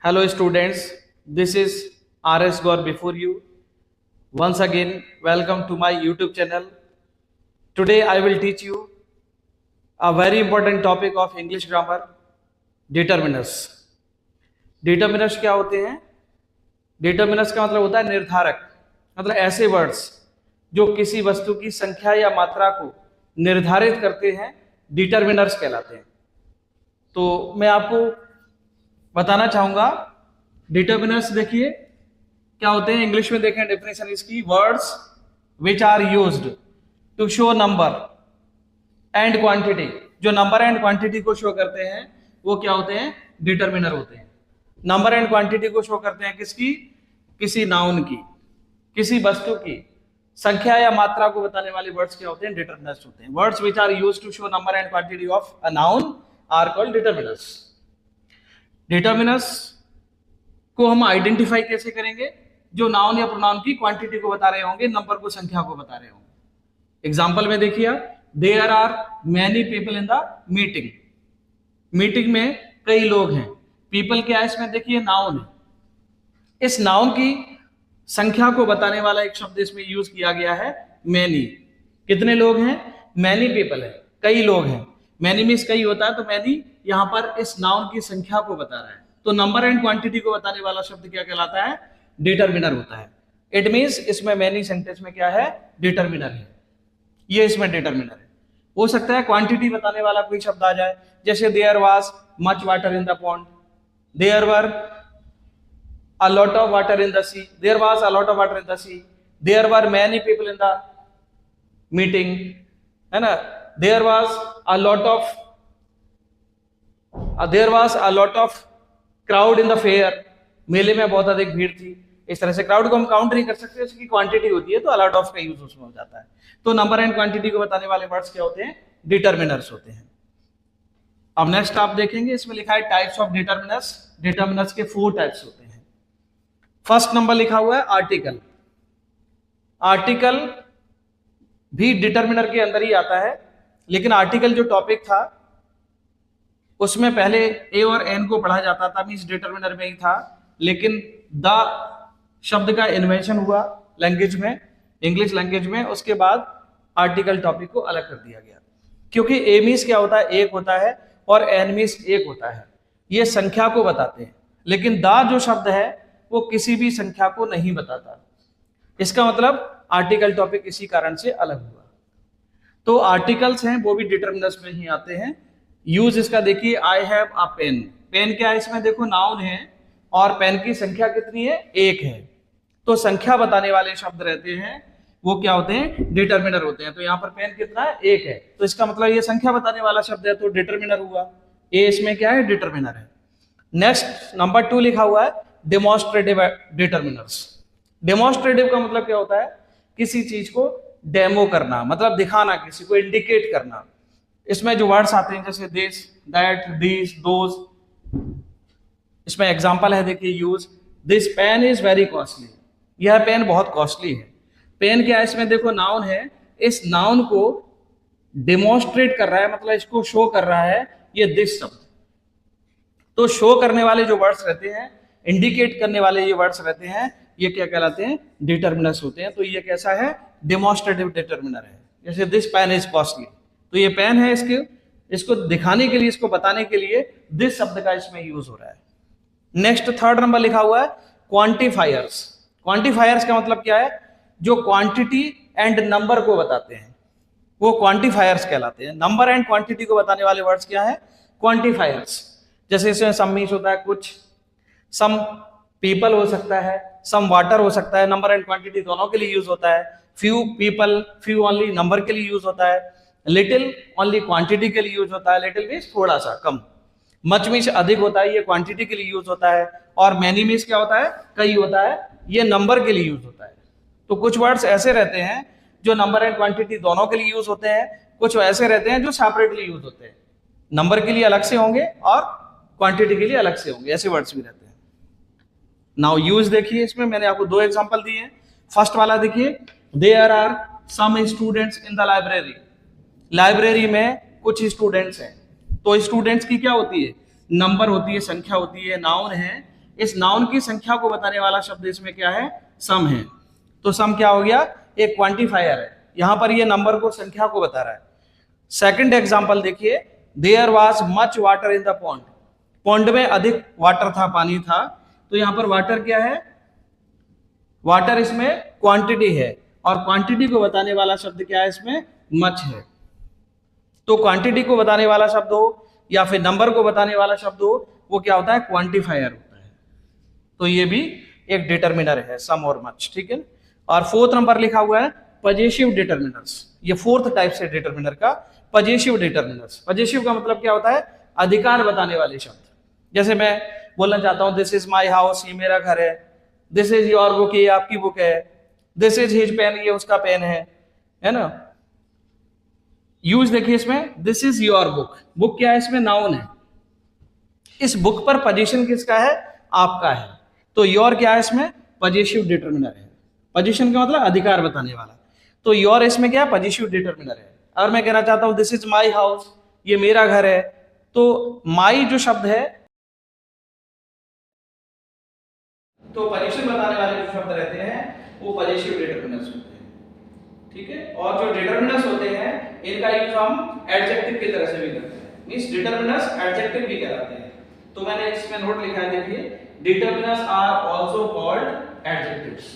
Hello students, this is RS Gaur before you. Once again, welcome to my YouTube channel. Today I will teach you a very important topic of English grammar, determiners. Determiners क्या होते हैं? Determiners का मतलब होता है निर्धारक, मतलब ऐसे वर्ड्स जो किसी वस्तु की संख्या या मात्रा को निर्धारित करते हैं, डिटरमिनर्स कहलाते हैं। तो मैं आपको बताना चाहूंगा डिटरमिनर्स देखिए क्या होते हैं। इंग्लिश में देखें डेफिनेशन इसकी, words which are used to show number and quantity. जो नंबर एंड क्वांटिटी को शो करते हैं वो क्या होते हैं? डिटरमिनर होते हैं। नंबर एंड क्वांटिटी को शो करते हैं किसकी? किसी नाउन की, किसी वस्तु की संख्या या मात्रा को बताने वाले वर्ड्स क्या होते हैं? डिटरमिनर्स होते हैं। Words which are used to show number and quantity of a noun are called determiners. Determiners को हम आइडेंटिफाई कैसे करेंगे? जो नाउन या प्रोनाउन की क्वांटिटी को बता रहे होंगे, नंबर को, संख्या को बता रहे होंगे। एग्जांपल में देखिए, there are many people in the meeting. Meeting में कई लोग हैं। पीपल क्या है इसमें? देखिए नाउन है। इस नाउन की संख्या को बताने वाला एक शब्द इसमें यूज किया गया है, मैनी। कितने लोग हैं? मैनी पीपल है, कई लोग हैं। मैनी मीन्स कई होता है, तो मैनी यहां पर इस नाउन की संख्या को बता रहा है। तो नंबर एंड क्वांटिटी को बताने वाला शब्द क्या कहलाता है? डिटरमिनर होता है। इट मीन्स इसमें मैनी सेंटेंस में क्या है? डिटरमिनर है। ये इसमें डिटरमिनर है। हो सकता है क्वांटिटी बताने वाला कोई शब्द आ जाए, जैसे there was much water in the pond, there were a lot of water in the sea, there was a lot of water in the sea, there were many people in the meeting, है ना? there was a lot of crowd in the fair, मेले में बहुत अधिक भीड़ थी। इस तरह से क्राउड को हम काउंट नहीं कर सकते, उसकी क्वांटिटी होती है, तो a lot of का यूज उसमें हो जाता है। तो नंबर एंड क्वांटिटी को बताने वाले वर्ड्स क्या होते हैं? डिटरमिनर्स होते हैं। अब नेक्स्ट आप देखेंगे, इसमें लिखा है टाइप्स ऑफ डिटरमिनर्स। डिटरमिनर्स के 4 टाइप्स होते हैं। फर्स्ट नंबर लिखा हुआ है आर्टिकल। आर्टिकल भी डिटरमिनर के अंदर ही आता है, लेकिन आर्टिकल जो टॉपिक था उसमें पहले ए और एन को पढ़ा जाता था, मींस डिटरमिनर में ही था। लेकिन द शब्द का इन्वेंशन हुआ लैंग्वेज में, इंग्लिश लैंग्वेज में, उसके बाद आर्टिकल टॉपिक को अलग कर दिया गया। क्योंकि ए मीन्स क्या होता है? एक होता है, और एन मीन्स एक होता है। ये संख्या को बताते हैं, लेकिन द जो शब्द है वो किसी भी संख्या को नहीं बताता। इसका मतलब आर्टिकल टॉपिक इसी कारण से अलग हुआ। तो आर्टिकल्स हैं वो भी डिटरमिनर्स में ही आते हैं। यूज इसका देखिए, I have a pen. Pen क्या है इसमें? देखो नाउन है, और पेन की संख्या कितनी है? 1 है। तो संख्या बताने वाले शब्द रहते हैं वो क्या होते हैं? डिटरमिनर होते हैं। तो यहाँ पर पेन कितना है? 1 है, तो इसका मतलब ये संख्या बताने वाला शब्द है, तो डिटरमिनर हुआ। ए इसमें क्या है? डिटरमिनर है। नेक्स्ट नंबर 2 लिखा हुआ है डेमोन्स्ट्रेटिव डिटरमिनर्स। डेमोन्स्ट्रेटिव का मतलब क्या होता है? किसी चीज को डेमो करना, मतलब दिखाना, किसी को इंडिकेट करना। इसमें जो वर्ड्स आते हैं जैसे दिस, दैट, दिस, दोज, इसमें एग्जांपल है, देखिए use, this pen is very costly. यह पेन बहुत कॉस्टली है। पेन क्या है इसमें? देखो नाउन है, इस नाउन को डेमोन्स्ट्रेट कर रहा है, मतलब इसको शो कर रहा है ये दिस शब्द। तो शो करने वाले जो वर्ड्स रहते हैं, इंडिकेट करने वाले ये वर्ड्स रहते हैं, ये क्या कहलाते हैं? डिटरमिनर्स होते हैं। तो ये कैसा है? डेमोन्स्ट्रेटिव डिटरमिनर है। जैसे दिस पेन इज कॉस्टली, तो ये पेन है, इसको दिखाने के लिए, इसको बताने के लिए दिस शब्द का इसमें यूज हो रहा है। नेक्स्ट थर्ड नंबर लिखा हुआ है क्वांटिफायर्स। क्वांटिफायर्स का मतलब क्या है? जो क्वांटिटी एंड नंबर को बताते हैं वो क्वांटिफायर्स कहलाते हैं। नंबर एंड क्वांटिटी को बताने वाले वर्ड्स क्या है? क्वांटिफायर्स। जैसे इसमें सम मीन्स होता है कुछ, सम पीपल हो सकता है, सम वाटर हो सकता है। नंबर एंड क्वांटिटी दोनों के लिए यूज होता है। Few people, few only number के लिए यूज होता है। लिटिल ओनली क्वांटिटी के लिए यूज होता है। लिटिल मीन्स थोड़ा सा, कम। मच मीन्स अधिक होता है, ये क्वांटिटी के लिए यूज होता है। और मैनी मीन्स क्या होता है? कई होता है, ये नंबर के लिए यूज होता है। तो कुछ वर्ड्स ऐसे रहते हैं जो नंबर एंड क्वांटिटी दोनों के लिए यूज होते हैं, कुछ ऐसे रहते हैं जो सेपरेटली यूज होते हैं, नंबर के लिए अलग से होंगे और क्वांटिटी के लिए अलग से होंगे। ऐसे वर्ड्स भी रहते हैं। नाउ यूज देखिए, इसमें मैंने आपको 2 एग्जांपल दिए हैं। फर्स्ट वाला देखिए, there are some students in the library. Library में कुछ स्टूडेंट्स हैं। तो स्टूडेंट्स की क्या होती है? नंबर होती है, संख्या होती है, नाउन है, इस नाउन की संख्या को बताने वाला शब्द इसमें क्या है, सम है। तो सम क्या हो गया, एक क्वांटिफायर है, यहां पर ये नंबर को, संख्या को बता रहा है। सेकंड एग्जांपल देखिए, there was much water in the pond, pond में अधिक वाटर था, पानी था। तो यहां पर वाटर क्या है, वाटर इसमें क्वांटिटी है, और क्वांटिटी को बताने वाला शब्द क्या है इसमें, मच है। तो क्वांटिटी को बताने वाला शब्द हो या फिर नंबर को बताने वाला शब्द हो, वो क्या होता है, क्वांटिफायर होता है। तो ये भी एक डिटर्मिनर है, सम और मच, ठीक है। और फोर्थ नंबर लिखा हुआ है पजेसिव डिटर्मिनर्स, ये फोर्थ टाइप से डिटर्मिनर का, पजेसिव डिटर्मिनर्स। पजेसिव का मतलब क्या होता है, अधिकार बताने वाले शब्द। जैसे मैं बोलना चाहता हूं दिस इज माई हाउस, ये मेरा घर है। दिस इज योर बुक, ये आपकी बुक है। दिस इज हिज पेन, ये उसका पेन है ना। यूज देखिए इसमें, this is your book, book क्या है इसमें, नाउन है। इस बुक पर पोजीशन किसका है, आपका है। तो योर क्या है इसमें, पजेसिव डिटर्मिनर है। पोजीशन का मतलब अधिकार बताने वाला। तो योर इसमें क्या है, पजेसिव डिटर्मिनर है। अगर मैं कहना चाहता हूं दिस इज माई हाउस, ये मेरा घर है, तो माई जो शब्द है, तो पोजीशन बताने वाले जो शब्द रहते हैं वो पजेसिव डिटर्मिनर्स होते हैं, ठीक है। और जो डिटर्मिनर्स होते हैं इनका यूज हम एडजेक्टिव की तरह से भी करते हैं, मींस डिटर्मिनर्स एडजेक्टिव भी कहलाते हैं। तो मैंने इसमें नोट लिखा है, देखिए, determiners are also called adjectives.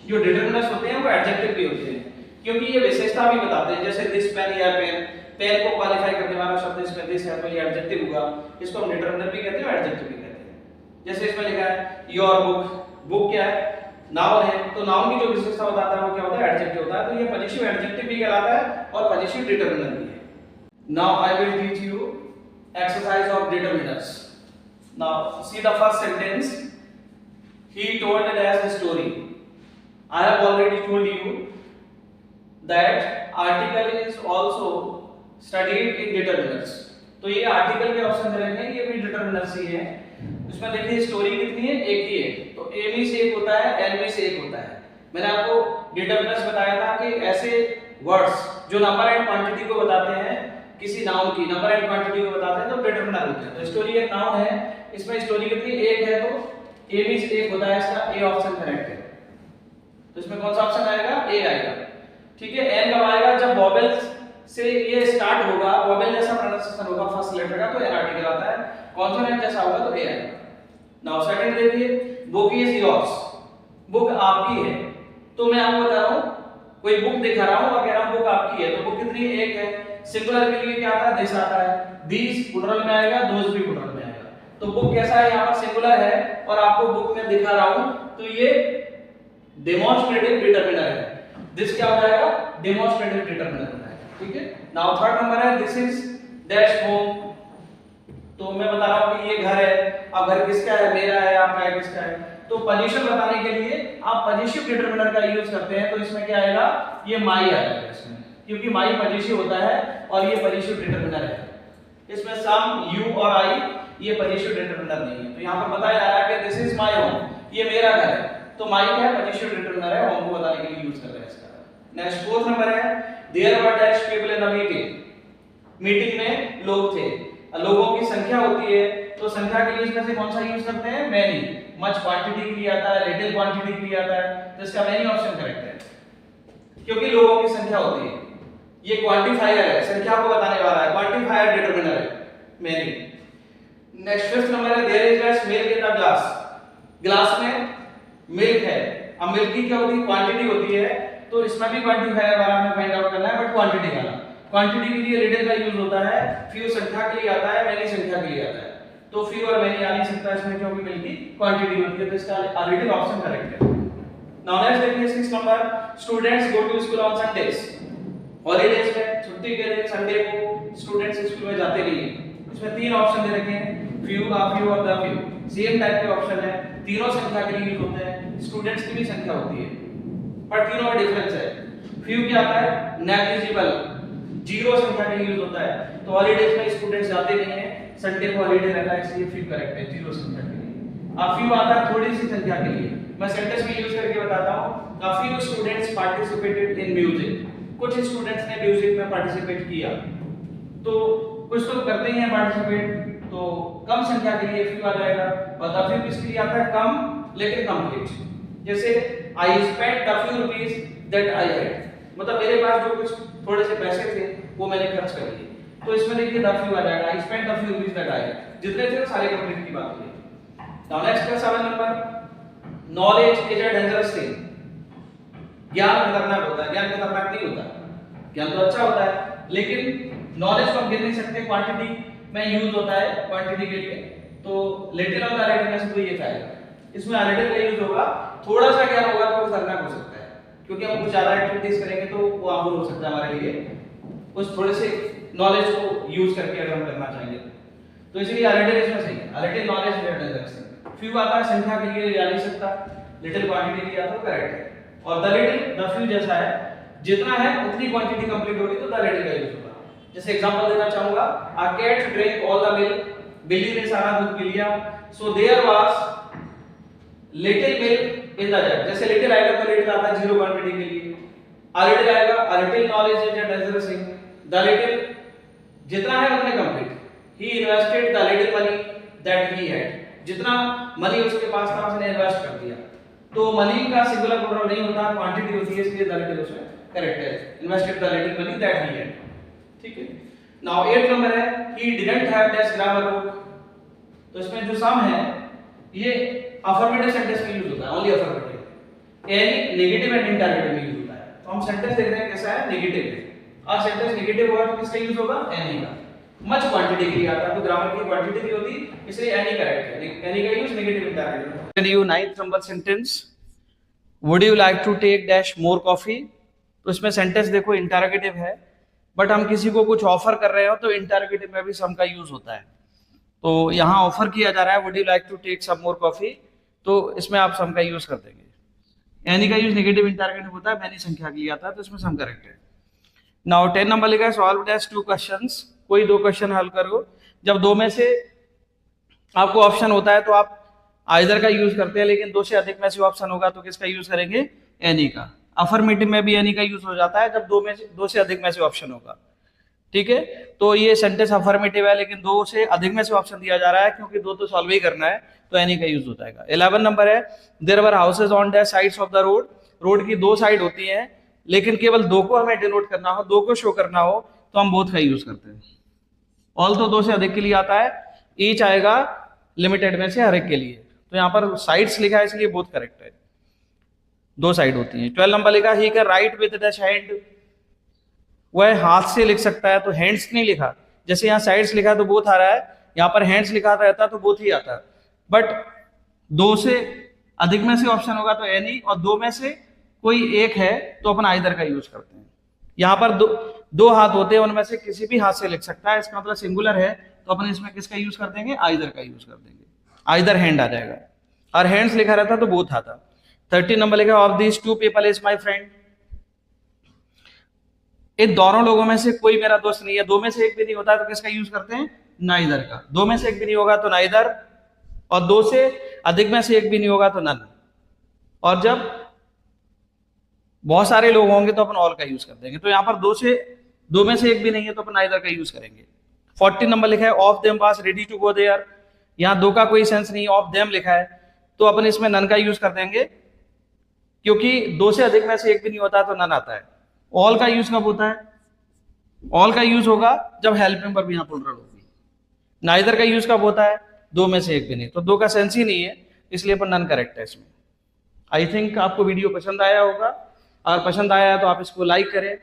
जो डिटर्मिनर्स होते हैं वो एडजेक्टिव भी होते हैं, क्योंकि ये विशेषता भी बताते हैं। जैसे दिस पेन या पेन, पेन को क्वालिफाई करने वाला शब्द इसमें दिस है, तो ये एडजेक्टिव होगा। इसको हम डिटर्मिनर भी कहते हैं और एडजेक्टिव भी कहते हैं। जैसे इसमें लिखा है योर बुक, बुक क्या है, नाउन है। तो नाउन की जो विशेषता बताता है वो क्या होता है, एडजेक्टिव होता है। तो ये पजेसिव एडजेक्टिव भी कहलाता है और पजेसिव डिटर्मिनर भी है। Now I will teach you exercise of determiners. Now see the first sentence, he told it as a story. I have already told you that article is also studied in determiners. तो ये article के option दे रखे हैं, ये भी determiners ही है। इसमें देखिए स्टोरी कितनी है, एक ही है। तो ए में से एक होता है, एल में से एक होता है। मैंने आपको डिटर्मिनर्स बताया था कि ऐसे वर्ड्स जो नंबर एंड क्वांटिटी को बताते हैं, किसी नाउन की नंबर एंड क्वांटिटी को बताते हैं, तो डिटर्मिनर होते हैं। तो स्टोरी एक नाउन है, इसमें स्टोरी कितनी, एक है, तो ए में से एक होता है, इसका ए ऑप्शन करेक्ट है। तो इसमें कौन सा ऑप्शन आएगा, ए आएगा, ठीक है। एन कब आएगा, जब वॉवेल्स से ये स्टार्ट होगा, वॉवेल जैसा प्रोनाउंसिएशन होगा फर्स्ट लेटर का, तो एन आर्टिकल आता है। कॉन्सोनेंट जैसा होगा तो ए आएगा। नाउ सेकंड देखिए, बुक इज योर्स, बुक आपकी है। तो मैं आपको बता रहा हूं, कोई बुक दिखा रहा हूं और कह रहा हूं बुक आपकी है, तो बुक कितनी, एक है। सिंगुलर के लिए क्या आता है, दिस आता है। दीस प्लुरल में आएगा, दोस भी प्लुरल में आएगा। तो बुक कैसा है, यहां पर सिंगुलर है और आपको बुक में दिखा रहा हूं, तो ये डेमोंस्ट्रेटिव डिटर्मिनर है। दिस क्या हो जाएगा, डेमोंस्ट्रेटिव डिटर्मिनर हो जाएगा, ठीक है। नाउ थर्ड नंबर है, दिस इज डैश होम। तो मैं बता रहा हूं कि ये घर है। अब घर किसका है, मेरा है, आपका है, किसका है। तो पोजीशन बताने के लिए आप पजेसिव डिटर्मिनर का यूज करते हैं। तो इसमें क्या आएगा, ये माई आएगा इसमें, क्योंकि माई पजेसिव होता है और ये पजेसिव डिटर्मिनर है। इसमें सम, यू और आई ये पजेसिव डिटर्मिनर नहीं है। तो यहां पर बताया जा रहा है कि दिस इज माय होम, ये मेरा घर है। तो माई क्या है, पजेसिव डिटर्मिनर है, होम को बताने के लिए यूज कर रहे हैं इसका। नेक्स्ट फोर्थ नंबर है, there were dash people in a meeting. Meeting में लोग थे, लोगों की संख्या होती है, तो संख्या के लिए इसमें से कौन सा यूज करते हैं, मैनी। मच क्वांटिटी के लिए आता है, लिटिल क्वांटिटी के लिए आता है, तो इसका मैनी ऑप्शन करेक्ट है, क्योंकि लोगों की संख्या होती है। ये क्वांटिफायर है, संख्या को बताने वाला है, क्वांटिफायर डिटर्मिनर है, मैनी। नेक्स्ट फिफ्थ नंबर है, there is dash milk in the glass. Glass में मिल्क है। अब मिल्क की क्या होती है, क्वांटिटी होती है। तो इसमें भी क्वांटिफायर वाला हमें फाइंड आउट करना है, बट क्वांटिटी वाला। क्वांटिटी के लिए लिटिल का यूज होता है, फ्यू संख्या के लिए आता है, मैनी संख्या के लिए आता है। तो फ्यू और मैनी आ नहीं सकता इसमें, क्योंकि मिल्क की क्वांटिटी होती है। तो इसका लिटिल ऑप्शन करेक्ट है। नाउ नेक्स्ट देखिए sixth number, students go to school on Sundays. Holidays में, छुट्टी के दिन, संडे को स्टूडेंट्स स्कूल में जाते नहीं है। इसमें तीन ऑप्शन दे रखे हैं, फ्यू, आ फ्यू और द फ्यू। सेम टाइप के ऑप्शन है, तीनों संख्या के लिए यूज होते हैं, स्टूडेंट्स की भी संख्या होती है, पर तीनों में डिफरेंस है। फ्यू क्या आता है, नेग्लिजिबल, जीरो संख्या के लिए यूज होता है। तो हॉलीडेज में स्टूडेंट्स जाते नहीं है, संडे को हॉलीडे रहता है, इसलिए फ्यू करेक्ट है, जीरो संख्या के लिए। अब फ्यू आता है थोड़ी सी संख्या के लिए। मैं सेंटेंस में यूज करके बताता हूं, the few students participated in music. कुछ स्टूडेंट्स ने म्यूजिक में पार्टिसिपेट किया। तो कुछ तो करते ही हैं पार्टिसिपेट, तो तो कम संख्या के लिए फ्यू आ जाएगा, और द फ्यू किसके लिए आता है? कम लेकिन कंप्लीट। जैसे I spent the few rupees that I had, मतलब मेरे पास जो कुछ थोड़े से पैसे थे वो मैंने खर्च कर लिए, तो इसमें देखिए द फ्यू आ जाएगा, I spent the few rupees that I had, जितने थे सारे कंप्लीट की बात हुई। नाउ नेक्स्ट है 7 number, knowledge is a dangerous thing. ज्ञान खतरनाक होता है, ज्ञान खतरनाक नहीं होता, ज्ञान तो अच्छा होता है, लेकिन नॉलेज को हम गिन नहीं सकते, क्वांटिटी में यूज होता है क्वांटिटी के लिए, तो लिटिल और डायरेक्ट में से कोई एक आएगा, इसमें लिटिल का यूज होगा, थोड़ा सा ज्ञान होगा तो खतरनाक हो सकता है, क्योंकि हम कुछ ज्यादा एक्टिविटीज करेंगे तो वो हार्मफुल हो सकता है हमारे लिए, उस थोड़े से नॉलेज को यूज करके अगर हम करना चाहेंगे तो इसलिए लिटिल इसमें सही है, लिटिल नॉलेज रिलेटेड है। फ्यू आता है संख्या के लिए, जा नहीं सकता, लिटिल क्वांटिटी के लिए आता है, करेक्ट है। और द लिटिल द फ्यू जैसा है, जितना है उतनी क्वांटिटी कंप्लीट होगी तो द लिटिल का यूज होगा। जैसे एग्जांपल देना चाहूंगा, a cat drink all the milk, बिल्ली ने सारा दूध पी लिया, so there was little milk in the jug. जैसे लिटिल आएगा तो लिटिल आता है जीरो क्वांटिटी के लिए, अ लिटिल आएगा, a little knowledge is a dangerous thing, the little जितना है उतने complete, he invested the little money that he had, जितना मनी उसके पास था उसने इन्वेस्ट कर दिया, तो मनी का सिंगुलर प्लूरल नहीं होता, क्वांटिटी होती है, इसलिए द लिटिल उसमें करेक्ट है, invested the little money that he had, ठीक है। नाउ 8 नंबर है, he didn't have that grammar book, तो इसमें जो सम है ये अफर्मेटिव सेंटेंस में यूज होता है, only affirmative, any negative and interrogative में यूज होता है, तो हम सेंटेंस देख रहे हैं कैसा है, नेगेटिव है, और सेंटेंस नेगेटिव होगा तो किसका यूज होगा? एनी का, मच क्वांटिटी के लिए आता है, तो ग्रामर की क्वांटिटी नहीं होती, इसलिए एनी करेक्ट है, एनी का use negative interrogative. Tell you 9th number sentence, would you like to take dash more coffee, तो इसमें सेंटेंस देखो इंटररोगेटिव है, बट हम किसी को कुछ ऑफर कर रहे हो तो इंटररोगेटिव में भी सम का यूज होता है, तो यहाँ ऑफर किया जा रहा है, would you like to take some more coffee, तो इसमें आप सम का यूज कर देंगे। एनी का यूज नेगेटिव इंटररोगेटिव होता है, मैनी संख्या के लिए आता है, तो इसमें सम करेक्ट है। नाउ 10 नंबर लिखा है, सॉल्व डैश 2 क्वेश्चंस, कोई 2 क्वेश्चन हल करो। जब 2 में से आपको ऑप्शन होता है तो आप आइदर का यूज करते हैं, लेकिन 2 से अधिक में से ऑप्शन होगा तो किसका यूज करेंगे? एनी का। अफर्मेटिव में भी एनी का यूज हो जाता है जब 2 से अधिक में से ऑप्शन होगा, ठीक है। तो ये सेंटेंस अफर्मेटिव है, लेकिन 2 से अधिक में से ऑप्शन दिया जा रहा है, क्योंकि 2 तो सॉल्व ही करना है, तो एनी का यूज हो जाएगा। 11 नंबर है, there were houses on the sides of the road, road की 2 साइड होती हैं, लेकिन केवल 2 को हमें डिनोट करना हो, 2 को शो करना हो, तो हम बोथ का यूज करते हैं। ऑल तो 2 से अधिक के लिए आता है, ईच आएगा लिमिटेड में से हर एक के लिए, तो यहाँ पर साइड्स लिखा है इसलिए बोथ करेक्ट है, 2 साइड होती हैं। 12 नंबर लिखा, he can write with the hand, वह हाथ से लिख सकता है, तो हैंड्स नहीं लिखा, जैसे यहाँ साइड्स लिखा है तो बोथ आ रहा है, यहाँ पर हैंड्स लिखा रहता तो बोथ ही आता, बट 2 से अधिक में से ऑप्शन होगा तो एनी, और 2 में से कोई एक है तो अपन आइदर का यूज करते हैं। यहाँ पर दो हाथ होते हैं, उनमें से किसी भी हाथ से लिख सकता है, इसका मतलब सिंगुलर है, तो अपन इसमें किसका यूज कर देंगे? आइदर का यूज कर देंगे, आइदर हैंड आ जाएगा, और हैंड्स लिखा रहता तो बोथ आता। 13 नंबर लिखा, of this 2 people is my friend, इन दोनों लोगों में से कोई मेरा दोस्त नहीं है, 2 में से एक भी नहीं होता है तो किसका यूज करते हैं? नाइदर का। 2 में से एक भी नहीं होगा तो नाइदर, और 2 से अधिक में से एक भी नहीं होगा तो नन, और जब बहुत सारे लोग होंगे तो अपन ऑल का यूज कर देंगे, तो यहाँ पर 2 में से एक भी नहीं है तो अपन नाइदर का यूज करेंगे। 14 नंबर लिखा है, of them was ready to go there, यहाँ 2 का कोई सेंस नहीं, ऑफ देम लिखा है, तो अपन इसमें नन का यूज कर देंगे, क्योंकि 2 से अधिक में से एक भी नहीं होता तो नन आता है। ऑल का यूज कब होता है? ऑल का यूज होगा जब हेल्पिंग वर्ब यहाँ प्लूरल होगी। नाइदर का यूज कब होता है? 2 में से एक भी नहीं, तो 2 का सेंस ही नहीं है, इसलिए अपन नन करेक्ट है इसमें। आई थिंक आपको वीडियो पसंद आया होगा, अगर पसंद आया है तो आप इसको लाइक करें,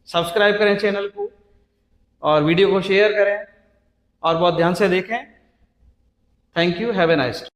सब्सक्राइब करें चैनल को, और वीडियो को शेयर करें, और बहुत ध्यान से देखें। Thank you, have a nice day.